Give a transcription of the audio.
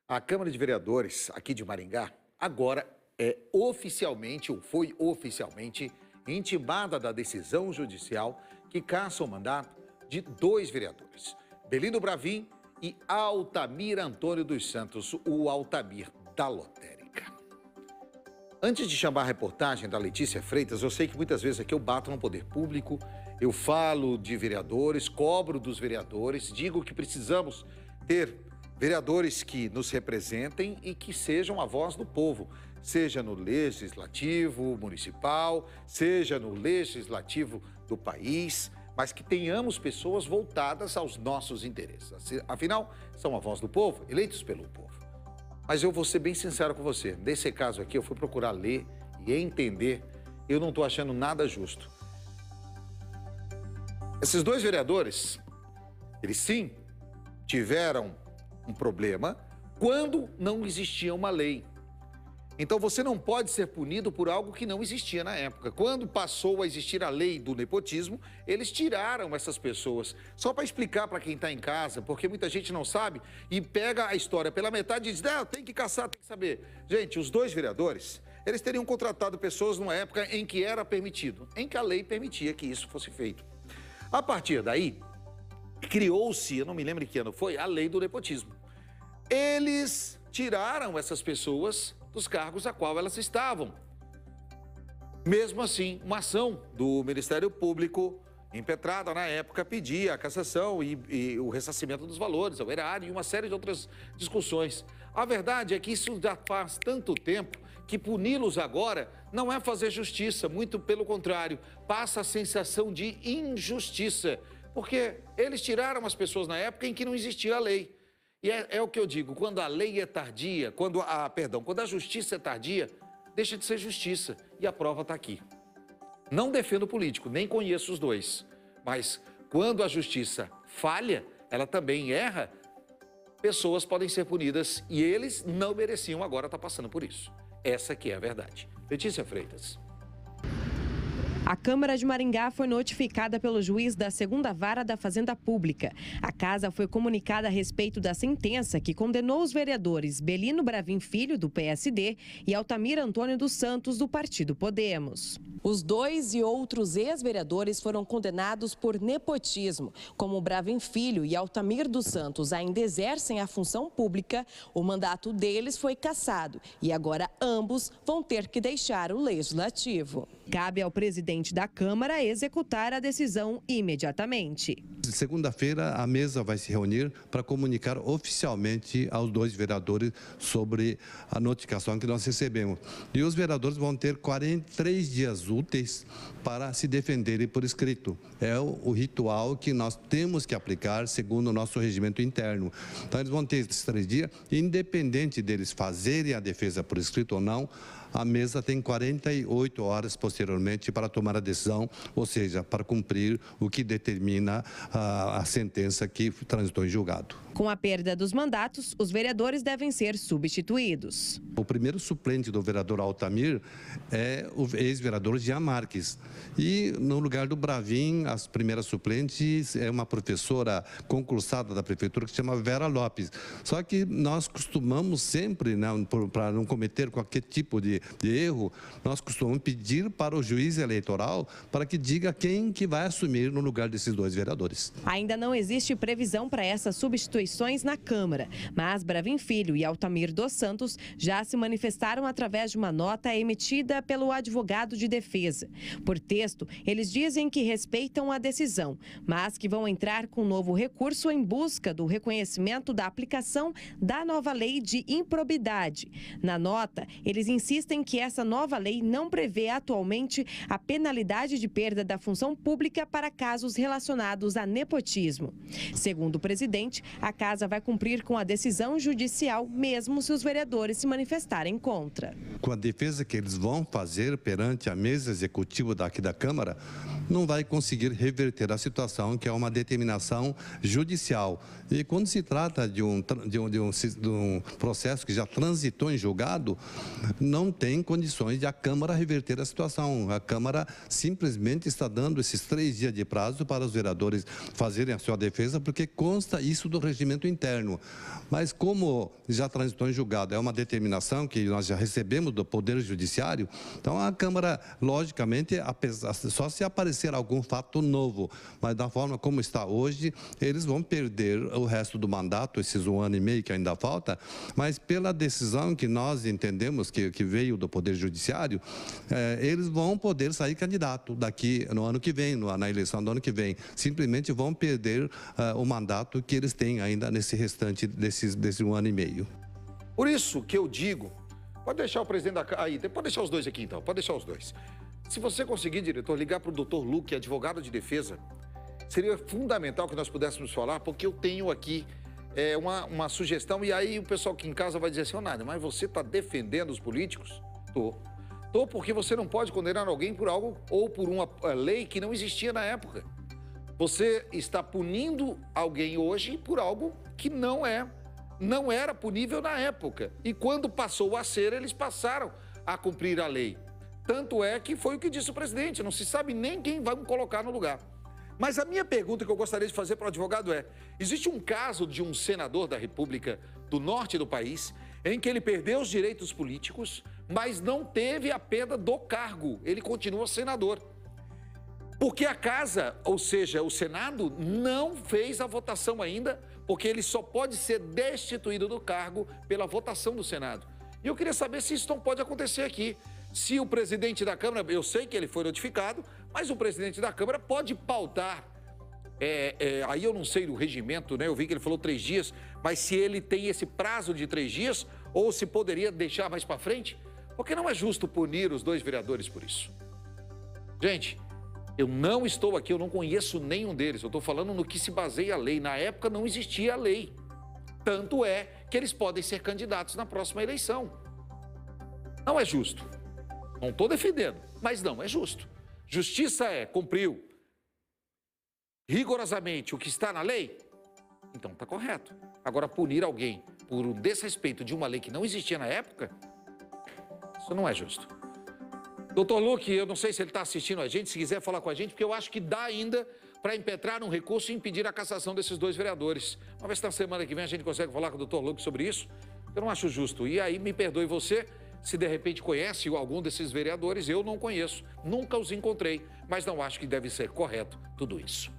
A Câmara de Vereadores aqui de Maringá agora é oficialmente, ou foi oficialmente, intimada da decisão judicial que caça o mandato de dois vereadores, Belino Bravin e Altamir Antônio dos Santos, o Altamir da Lotérica. Antes de chamar a reportagem da Letícia Freitas, eu sei que muitas vezes aqui eu bato no poder público, eu falo de vereadores, cobro dos vereadores, digo que precisamos ter vereadores que nos representem e que sejam a voz do povo, seja no legislativo municipal, seja no legislativo do país, mas que tenhamos pessoas voltadas aos nossos interesses. Afinal, são a voz do povo, eleitos pelo povo. Mas eu vou ser bem sincero com você, nesse caso aqui eu fui procurar ler e entender, eu não estou achando nada justo. Esses dois vereadores, eles sim tiveram um problema quando não existia uma lei. Então você não pode ser punido por algo que não existia na época. Quando passou a existir a lei do nepotismo, eles tiraram essas pessoas. Só para explicar para quem está em casa, porque muita gente não sabe e pega a história pela metade e diz, tem que caçar, tem que saber. Gente, os dois vereadores, eles teriam contratado pessoas numa época em que era permitido, em que a lei permitia que isso fosse feito. A partir daí, criou-se, eu não me lembro que ano foi, a lei do nepotismo. Eles tiraram essas pessoas dos cargos a qual elas estavam. Mesmo assim, uma ação do Ministério Público, impetrada na época, pedia a cassação e o ressarcimento dos valores, ao erário e uma série de outras discussões. A verdade é que isso já faz tanto tempo que puni-los agora não é fazer justiça, muito pelo contrário, passa a sensação de injustiça, porque eles tiraram as pessoas na época em que não existia a lei. E é o que eu digo, quando a lei é tardia, quando a justiça é tardia, deixa de ser justiça. E a prova está aqui. Não defendo o político, nem conheço os dois. Mas quando a justiça falha, ela também erra, pessoas podem ser punidas e eles não mereciam agora estar passando por isso. Essa que é a verdade. Letícia Freitas. A Câmara de Maringá foi notificada pelo juiz da 2ª Vara da Fazenda Pública. A casa foi comunicada a respeito da sentença que condenou os vereadores Belino Bravin Filho, do PSD, e Altamir Antônio dos Santos, do Partido Podemos. Os dois e outros ex-vereadores foram condenados por nepotismo. Como Bravin Filho e Altamir dos Santos ainda exercem a função pública, o mandato deles foi cassado e agora ambos vão ter que deixar o legislativo. Cabe ao presidente da Câmara executar a decisão imediatamente. Segunda-feira, a mesa vai se reunir para comunicar oficialmente aos dois vereadores sobre a notificação que nós recebemos. E os vereadores vão ter 43 dias úteis para se defenderem por escrito. É o ritual que nós temos que aplicar segundo o nosso regimento interno. Então, eles vão ter esses 3 dias, independente deles fazerem a defesa por escrito ou não, a mesa tem 48 horas posteriormente para tomar a decisão, ou seja, para cumprir o que determina a sentença que transitou em julgado. Com a perda dos mandatos, os vereadores devem ser substituídos. O primeiro suplente do vereador Altamir é o ex-vereador Jean Marques. E no lugar do Bravin, as primeiras suplentes é uma professora concursada da prefeitura que se chama Vera Lopes. Só que nós costumamos sempre, para não cometer qualquer tipo de erro, nós costumamos pedir para o juiz eleitoral para que diga quem que vai assumir no lugar desses dois vereadores. Ainda não existe previsão para essas substituições na Câmara, mas Bravin Filho e Altamir dos Santos já se manifestaram através de uma nota emitida pelo advogado de defesa. Por texto, eles dizem que respeitam a decisão, mas que vão entrar com um novo recurso em busca do reconhecimento da aplicação da nova lei de improbidade. Na nota, eles insistem que essa nova lei não prevê atualmente a penalidade de perda da função pública para casos relacionados a nepotismo. Segundo o presidente, a casa vai cumprir com a decisão judicial, mesmo se os vereadores se manifestarem contra. Com a defesa que eles vão fazer perante a mesa executiva daqui da Câmara, não vai conseguir reverter a situação, que é uma determinação judicial. E quando se trata de um processo que já transitou em julgado, não tem condições de a Câmara reverter a situação. A Câmara simplesmente está dando esses 3 dias de prazo para os vereadores fazerem a sua defesa, porque consta isso do regimento interno. Mas como já transitou em julgado, é uma determinação que nós já recebemos do Poder Judiciário, então a Câmara, logicamente, só se aparecer algum fato novo, mas da forma como está hoje, eles vão perder o resto do mandato, esses 1 ano e meio que ainda falta, mas pela decisão que nós entendemos que veio do Poder Judiciário, eles vão poder sair candidato daqui no ano que vem, na eleição do ano que vem. Simplesmente vão perder o mandato que eles têm ainda nesse restante desse 1 ano e meio. Por isso que eu digo, pode deixar o presidente da... Aí, pode deixar os dois aqui então, pode deixar os dois. Se você conseguir, diretor, ligar para o doutor Luque, advogado de defesa, seria fundamental que nós pudéssemos falar, porque eu tenho aqui uma sugestão, e aí o pessoal aqui em casa vai dizer assim, Nádia, mas você está defendendo os políticos? Tô porque você não pode condenar alguém por algo ou por uma lei que não existia na época. Você está punindo alguém hoje por algo que não era punível na época. E quando passou a ser, eles passaram a cumprir a lei. Tanto é que foi o que disse o presidente, não se sabe nem quem vai colocar no lugar. Mas a minha pergunta que eu gostaria de fazer para o advogado é, existe um caso de um senador da República do norte do país, em que ele perdeu os direitos políticos, mas não teve a perda do cargo, ele continua senador. Porque a casa, ou seja, o Senado, não fez a votação ainda, porque ele só pode ser destituído do cargo pela votação do Senado. E eu queria saber se isso não pode acontecer aqui. Se o presidente da Câmara, eu sei que ele foi notificado, mas o presidente da Câmara pode pautar, aí eu não sei do regimento, né? Eu vi que ele falou 3 dias, mas se ele tem esse prazo de 3 dias, ou se poderia deixar mais para frente, porque não é justo punir os 2 vereadores por isso. Gente, eu não estou aqui, eu não conheço nenhum deles, eu estou falando no que se baseia a lei. Na época não existia a lei, tanto é que eles podem ser candidatos na próxima eleição. Não é justo. Não estou defendendo, mas não é justo. Justiça cumpriu rigorosamente o que está na lei? Então está correto. Agora, punir alguém por um desrespeito de uma lei que não existia na época, isso não é justo. Doutor Luque, eu não sei se ele está assistindo a gente, se quiser falar com a gente, porque eu acho que dá ainda para impetrar um recurso e impedir a cassação desses 2 vereadores. Vamos ver se na semana que vem a gente consegue falar com o doutor Luque sobre isso. Eu não acho justo. E aí, me perdoe você, se de repente conhece algum desses vereadores, eu não conheço, nunca os encontrei, mas não acho que deve ser correto tudo isso.